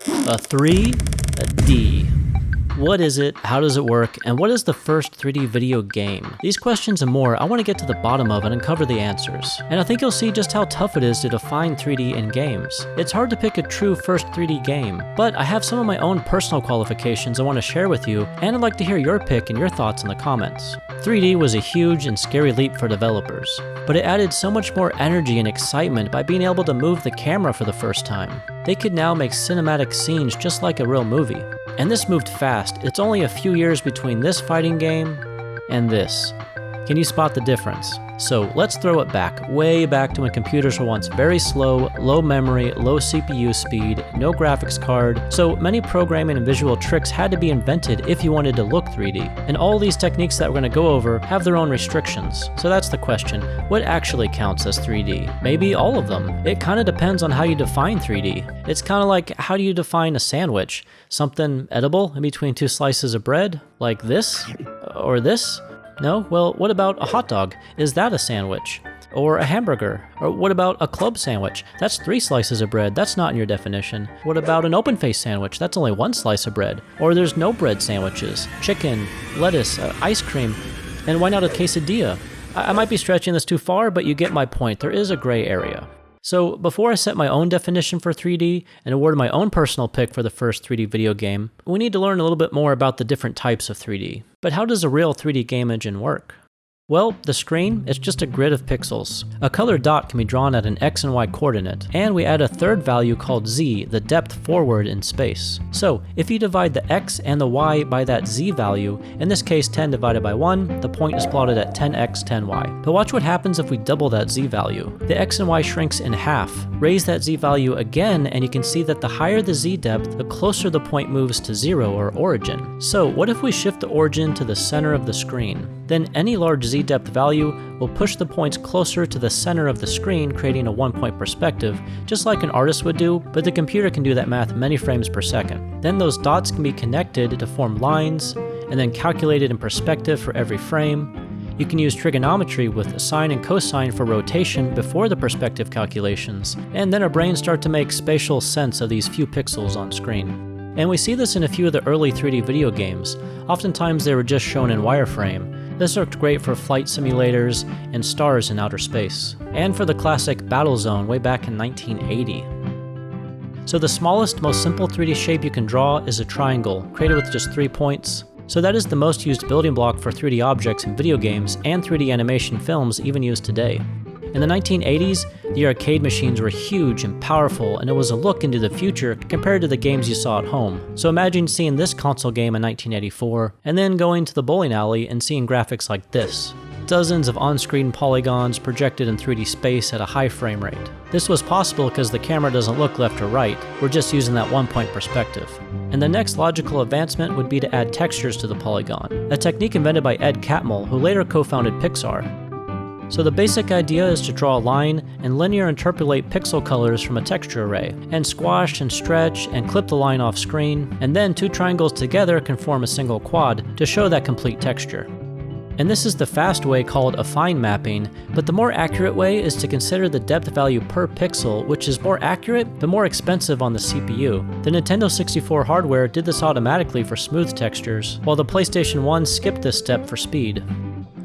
A 3, a D. What is it, how does it work, and what is the first 3D video game? These questions and more I want to get to the bottom of and uncover the answers. And I think you'll see just how tough it is to define 3D in games. It's hard to pick a true first 3D game, but I have some of my own personal qualifications I want to share with you, and I'd like to hear your pick and your thoughts in the comments. 3D was a huge and scary leap for developers, but it added so much more energy and excitement by being able to move the camera for the first time. They could now make cinematic scenes just like a real movie. And this moved fast. It's only a few years between this fighting game and this. Can you spot the difference? So let's throw it back, way back to when computers were once very slow, low memory, low CPU speed, no graphics card, so many programming and visual tricks had to be invented if you wanted to look 3D. And all these techniques that we're going to go over have their own restrictions. So that's the question, what actually counts as 3D? Maybe all of them. It kind of depends on how you define 3D. It's kind of like, how do you define a sandwich? Something edible in between two slices of bread? Like this? Or this? No? Well, what about a hot dog? Is that a sandwich? Or a hamburger? Or what about a club sandwich? That's 3 slices of bread, that's not in your definition. What about an open-faced sandwich? That's only 1 slice of bread. Or there's no bread sandwiches. Chicken, lettuce, ice cream, and why not a quesadilla? I might be stretching this too far, but you get my point, there is a gray area. So before I set my own definition for 3D and award my own personal pick for the first 3D video game, we need to learn a little bit more about the different types of 3D. But how does a real 3D game engine work? Well, the screen is just a grid of pixels. A colored dot can be drawn at an X and Y coordinate, and we add a third value called Z, the depth forward in space. So, if you divide the X and the Y by that Z value, in this case 10 divided by 1, the point is plotted at 10x, 10y. But watch what happens if we double that Z value. The X and Y shrinks in half. Raise that Z value again, and you can see that the higher the Z depth, the closer the point moves to 0 or origin. So, what if we shift the origin to the center of the screen? Then any large Z depth value will push the points closer to the center of the screen, creating a 1-point perspective, just like an artist would do, but the computer can do that math many frames per second. Then those dots can be connected to form lines, and then calculated in perspective for every frame. You can use trigonometry with sine and cosine for rotation before the perspective calculations, and then our brains start to make spatial sense of these few pixels on screen. And we see this in a few of the early 3D video games. Oftentimes they were just shown in wireframe. This worked great for flight simulators and stars in outer space, and for the classic Battlezone way back in 1980. So the smallest, most simple 3D shape you can draw is a triangle, created with just 3 points. So that is the most used building block for 3D objects in video games and 3D animation films even used today. In the 1980s, the arcade machines were huge and powerful, and it was a look into the future compared to the games you saw at home. So imagine seeing this console game in 1984, and then going to the bowling alley and seeing graphics like this. Dozens of on-screen polygons projected in 3D space at a high frame rate. This was possible because the camera doesn't look left or right, we're just using that 1-point perspective. And the next logical advancement would be to add textures to the polygon, a technique invented by Ed Catmull, who later co-founded Pixar. So the basic idea is to draw a line and linear interpolate pixel colors from a texture array, and squash and stretch and clip the line off screen, and then 2 triangles together can form a single quad to show that complete texture. And this is the fast way called affine mapping, but the more accurate way is to consider the depth value per pixel, which is more accurate but more expensive on the CPU. The Nintendo 64 hardware did this automatically for smooth textures, while the PlayStation 1 skipped this step for speed.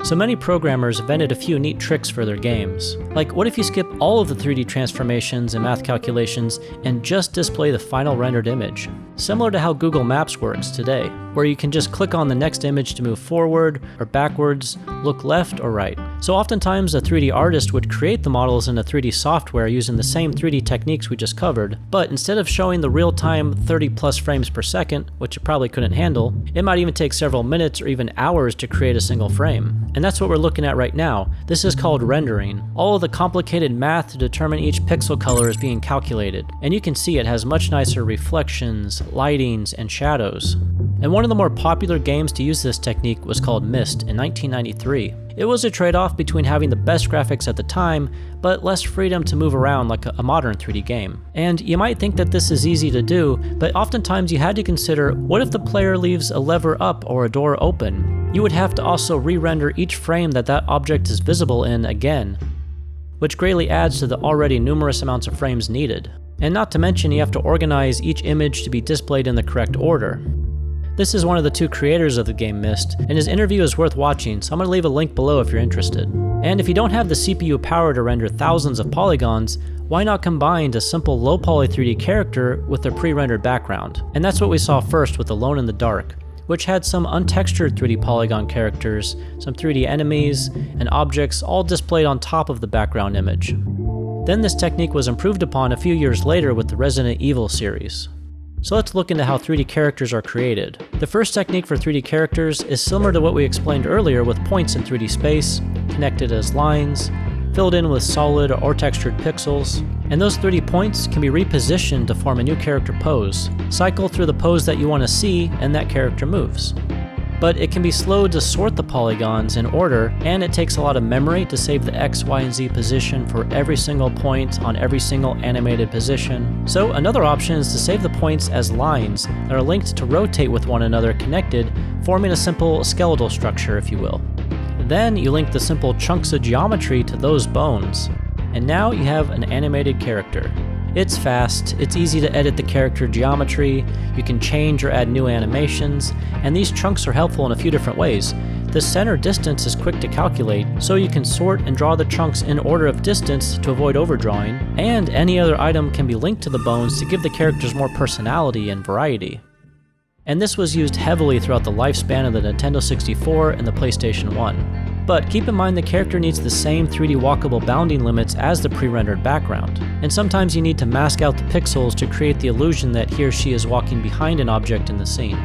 So many programmers invented a few neat tricks for their games. Like, what if you skip all of the 3D transformations and math calculations and just display the final rendered image? Similar to how Google Maps works today, where you can just click on the next image to move forward or backwards, look left or right. So oftentimes a 3D artist would create the models in a 3D software using the same 3D techniques we just covered, but instead of showing the real-time 30+ frames per second, which it probably couldn't handle, it might even take several minutes or even hours to create a single frame. And that's what we're looking at right now. This is called rendering. All of the complicated math to determine each pixel color is being calculated, and you can see it has much nicer reflections, lightings, and shadows. And one of the more popular games to use this technique was called Myst in 1993. It was a trade-off between having the best graphics at the time, but less freedom to move around like a modern 3D game. And you might think that this is easy to do, but oftentimes you had to consider, what if the player leaves a lever up or a door open? You would have to also re-render each frame that object is visible in again, which greatly adds to the already numerous amounts of frames needed. And not to mention you have to organize each image to be displayed in the correct order. This is one of the two creators of the game missed, and his interview is worth watching, so I'm going to leave a link below if you're interested. And if you don't have the CPU power to render thousands of polygons, why not combine a simple low poly 3D character with a pre-rendered background? And that's what we saw first with Alone in the Dark, which had some untextured 3D polygon characters, some 3D enemies, and objects all displayed on top of the background image. Then this technique was improved upon a few years later with the Resident Evil series. So let's look into how 3D characters are created. The first technique for 3D characters is similar to what we explained earlier with points in 3D space, connected as lines, filled in with solid or textured pixels, and those 3D points can be repositioned to form a new character pose. Cycle through the pose that you want to see and that character moves. But it can be slow to sort the polygons in order, and it takes a lot of memory to save the X, Y, and Z position for every single point on every single animated position. So another option is to save the points as lines that are linked to rotate with one another connected, forming a simple skeletal structure, if you will. Then you link the simple chunks of geometry to those bones, and now you have an animated character. It's fast, it's easy to edit the character geometry, you can change or add new animations, and these chunks are helpful in a few different ways. The center distance is quick to calculate, so you can sort and draw the chunks in order of distance to avoid overdrawing, and any other item can be linked to the bones to give the characters more personality and variety. And this was used heavily throughout the lifespan of the Nintendo 64 and the PlayStation 1. But keep in mind the character needs the same 3D walkable bounding limits as the pre-rendered background, and sometimes you need to mask out the pixels to create the illusion that he or she is walking behind an object in the scene.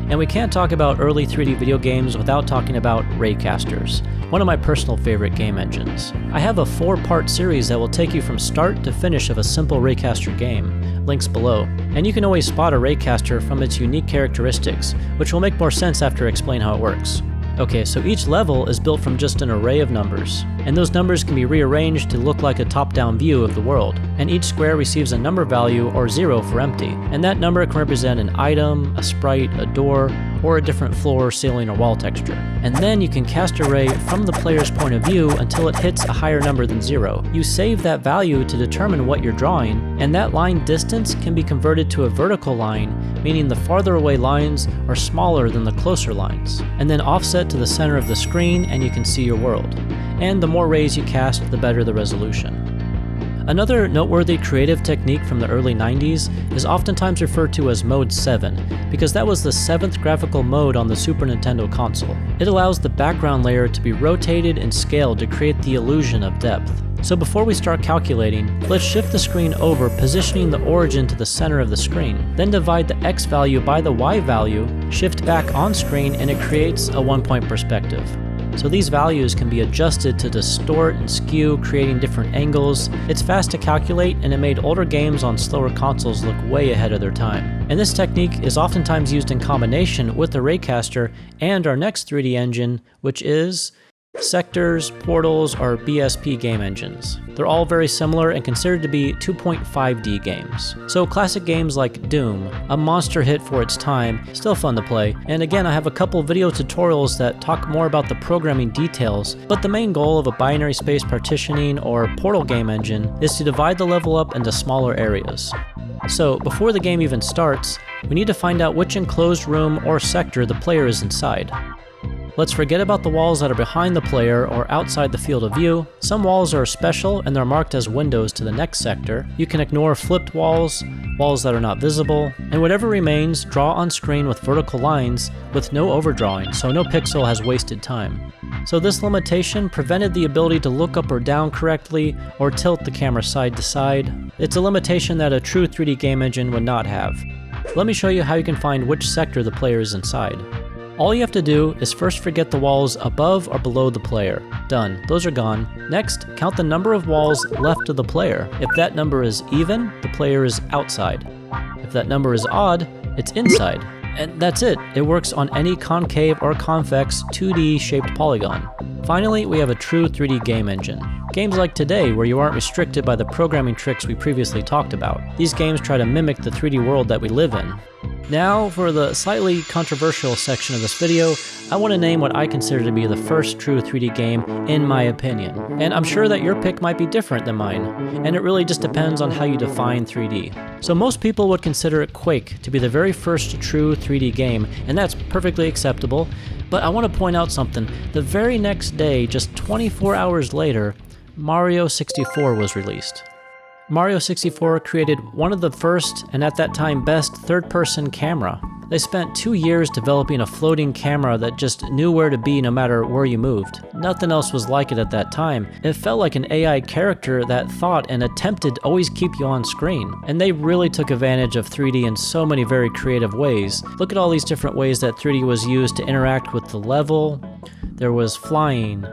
And we can't talk about early 3D video games without talking about raycasters, one of my personal favorite game engines. I have a 4-part series that will take you from start to finish of a simple raycaster game, links below, and you can always spot a raycaster from its unique characteristics, which will make more sense after I explain how it works. Okay, so each level is built from just an array of numbers, and those numbers can be rearranged to look like a top-down view of the world, and each square receives a number value or 0 for empty, and that number can represent an item, a sprite, a door, or a different floor, ceiling, or wall texture. And then you can cast a ray from the player's point of view until it hits a higher number than 0. You save that value to determine what you're drawing, and that line distance can be converted to a vertical line, meaning the farther away lines are smaller than the closer lines, and then offset to the center of the screen and you can see your world. And the more rays you cast, the better the resolution. Another noteworthy creative technique from the early 90s is oftentimes referred to as Mode 7, because that was the 7th graphical mode on the Super Nintendo console. It allows the background layer to be rotated and scaled to create the illusion of depth. So before we start calculating, let's shift the screen over, positioning the origin to the center of the screen. Then divide the X value by the Y value, shift back on screen, and it creates a 1-point perspective. So these values can be adjusted to distort and skew, creating different angles. It's fast to calculate, and it made older games on slower consoles look way ahead of their time. And this technique is oftentimes used in combination with the raycaster and our next 3D engine, which is Sectors, Portals, or BSP game engines. They're all very similar and considered to be 2.5D games. So classic games like Doom, a monster hit for its time, still fun to play, and again I have a couple video tutorials that talk more about the programming details, but the main goal of a binary space partitioning or Portal game engine is to divide the level up into smaller areas. So before the game even starts, we need to find out which enclosed room or sector the player is inside. Let's forget about the walls that are behind the player or outside the field of view. Some walls are special and they're marked as windows to the next sector. You can ignore flipped walls, walls that are not visible, and whatever remains, draw on screen with vertical lines with no overdrawing, so no pixel has wasted time. So this limitation prevented the ability to look up or down correctly or tilt the camera side to side. It's a limitation that a true 3D game engine would not have. Let me show you how you can find which sector the player is inside. All you have to do is first forget the walls above or below the player. Done, those are gone. Next, count the number of walls left of the player. If that number is even, the player is outside. If that number is odd, it's inside. And that's it. It works on any concave or convex 2D shaped polygon. Finally, we have a true 3D game engine. Games like today, where you aren't restricted by the programming tricks we previously talked about. These games try to mimic the 3D world that we live in. Now, for the slightly controversial section of this video, I want to name what I consider to be the first true 3D game in my opinion. And I'm sure that your pick might be different than mine, and it really just depends on how you define 3D. So most people would consider Quake to be the very first true 3D game, and that's perfectly acceptable. But I want to point out something. The very next day, just 24 hours later, Mario 64 was released. Mario 64 created one of the first, and at that time best, third-person camera. They spent 2 years developing a floating camera that just knew where to be no matter where you moved. Nothing else was like it at that time. It felt like an AI character that thought and attempted to always keep you on screen. And they really took advantage of 3D in so many very creative ways. Look at all these different ways that 3D was used to interact with the level. There was flying.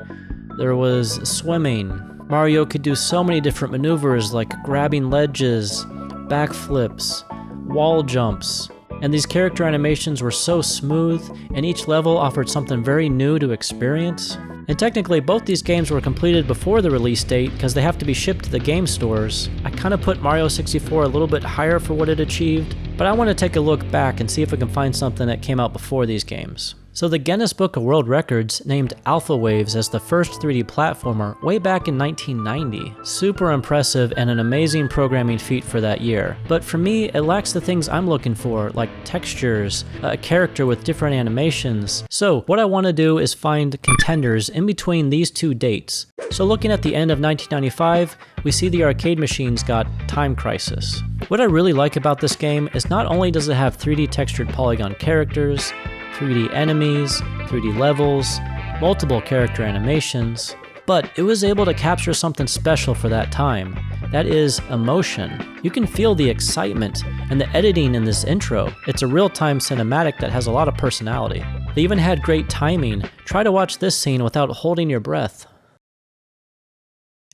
There was swimming. Mario could do so many different maneuvers like grabbing ledges, backflips, wall jumps. And these character animations were so smooth, and each level offered something very new to experience. And technically, both these games were completed before the release date because they have to be shipped to the game stores. I kind of put Mario 64 a little bit higher for what it achieved, but I want to take a look back and see if we can find something that came out before these games. So the Guinness Book of World Records named Alpha Waves as the first 3D platformer way back in 1990. Super impressive and an amazing programming feat for that year. But for me, it lacks the things I'm looking for, like textures, a character with different animations. So what I want to do is find contenders in between these two dates. So looking at the end of 1995, we see the arcade machines got Time Crisis. What I really like about this game is not only does it have 3D textured polygon characters, 3D enemies, 3D levels, multiple character animations, but it was able to capture something special for that time. That is emotion. You can feel the excitement and the editing in this intro. It's a real-time cinematic that has a lot of personality. They even had great timing. Try to watch this scene without holding your breath.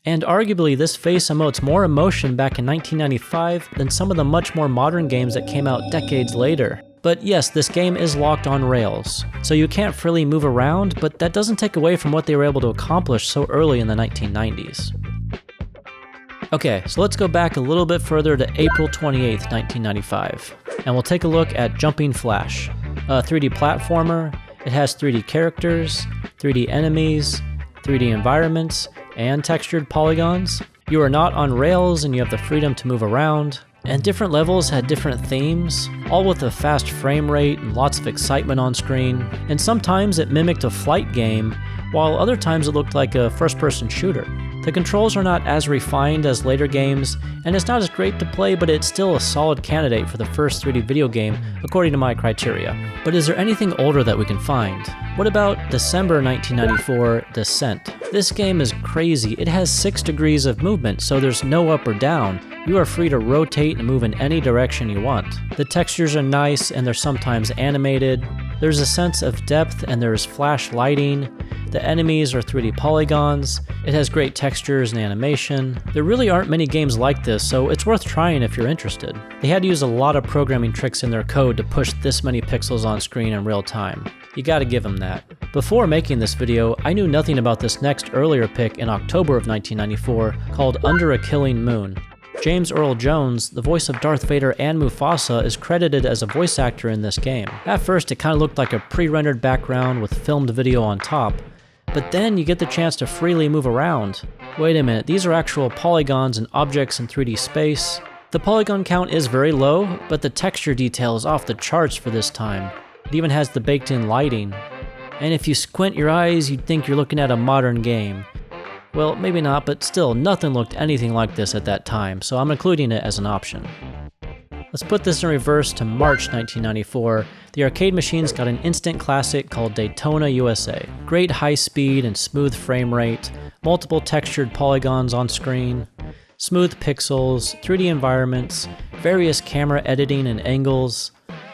And arguably, this face emotes more emotion back in 1995 than some of the much more modern games that came out decades later. But yes, this game is locked on rails, so you can't freely move around, but that doesn't take away from what they were able to accomplish so early in the 1990s. Okay, so let's go back a little bit further to April 28th, 1995, and we'll take a look at Jumping Flash, a 3D platformer. It has 3D characters, 3D enemies, 3D environments, and textured polygons. You are not on rails and you have the freedom to move around. And different levels had different themes, all with a fast frame rate and lots of excitement on screen. And sometimes it mimicked a flight game, while other times it looked like a first-person shooter. The controls are not as refined as later games, and it's not as great to play, but it's still a solid candidate for the first 3D video game, according to my criteria. But is there anything older that we can find? What about December 1994, Descent? This game is crazy. It has 6 degrees of movement, so there's no up or down. You are free to rotate and move in any direction you want. The textures are nice and they're sometimes animated. There's a sense of depth and there's flash lighting. The enemies are 3D polygons. It has great textures and animation. There really aren't many games like this, so it's worth trying if you're interested. They had to use a lot of programming tricks in their code to push this many pixels on screen in real time. You gotta give them that. Before making this video, I knew nothing about this next earlier pick in October of 1994 called Under a Killing Moon. James Earl Jones, the voice of Darth Vader and Mufasa, is credited as a voice actor in this game. At first, it kind of looked like a pre-rendered background with filmed video on top, but then you get the chance to freely move around. Wait a minute, these are actual polygons and objects in 3D space. The polygon count is very low, but the texture detail is off the charts for this time. It even has the baked-in lighting. And if you squint your eyes, you'd think you're looking at a modern game. Well, maybe not, but still, nothing looked anything like this at that time, so I'm including it as an option. Let's put this in reverse to March 1994. The arcade machines got an instant classic called Daytona USA. Great high speed and smooth frame rate, multiple textured polygons on screen, smooth pixels, 3D environments, various camera editing and angles,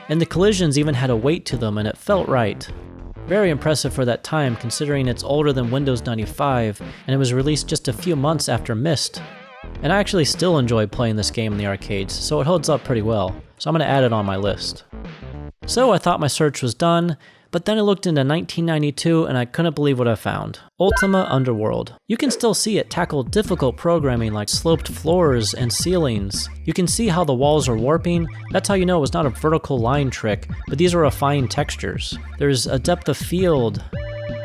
and the collisions even had a weight to them and it felt right. Very impressive for that time, considering it's older than Windows 95, and it was released just a few months after Myst. And I actually still enjoy playing this game in the arcades, so it holds up pretty well, so I'm going to add it on my list. So I thought my search was done, but then I looked into 1992 and I couldn't believe what I found. Ultima Underworld. You can still see it tackle difficult programming like sloped floors and ceilings. You can see how the walls are warping. That's how you know it was not a vertical line trick, but these are refined textures. There's a depth of field.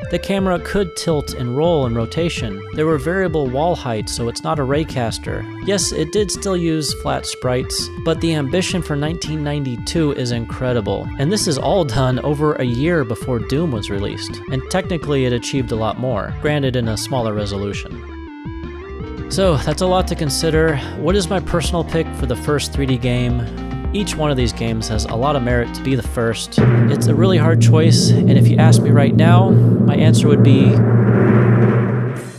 The camera could tilt and roll in rotation. There were variable wall heights, so it's not a raycaster. Yes, it did still use flat sprites, but the ambition for 1992 is incredible. And this is all done over a year before Doom was released. And technically it achieved a lot more, granted in a smaller resolution. So that's a lot to consider. What is my personal pick for the first 3D game? Each one of these games has a lot of merit to be the first. It's a really hard choice, and if you ask me right now, my answer would be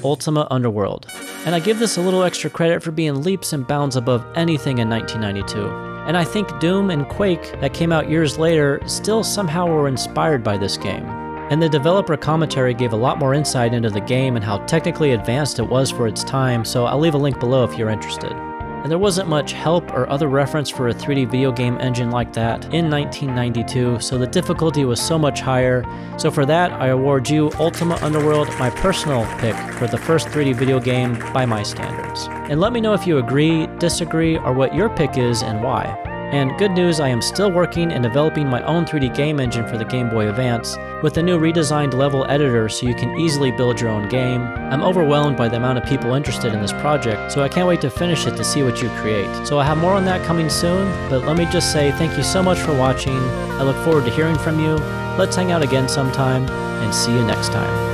Ultima Underworld. And I give this a little extra credit for being leaps and bounds above anything in 1992. And I think Doom and Quake that came out years later still somehow were inspired by this game. And the developer commentary gave a lot more insight into the game and how technically advanced it was for its time, so I'll leave a link below if you're interested. And there wasn't much help or other reference for a 3D video game engine like that in 1992, so the difficulty was so much higher. So for that, I award you Ultima Underworld, my personal pick for the first 3D video game by my standards. And let me know if you agree, disagree, or what your pick is and why. And good news, I am still working and developing my own 3D game engine for the Game Boy Advance with a new redesigned level editor so you can easily build your own game. I'm overwhelmed by the amount of people interested in this project, so I can't wait to finish it to see what you create. So I have more on that coming soon, but let me just say thank you so much for watching. I look forward to hearing from you. Let's hang out again sometime, and see you next time.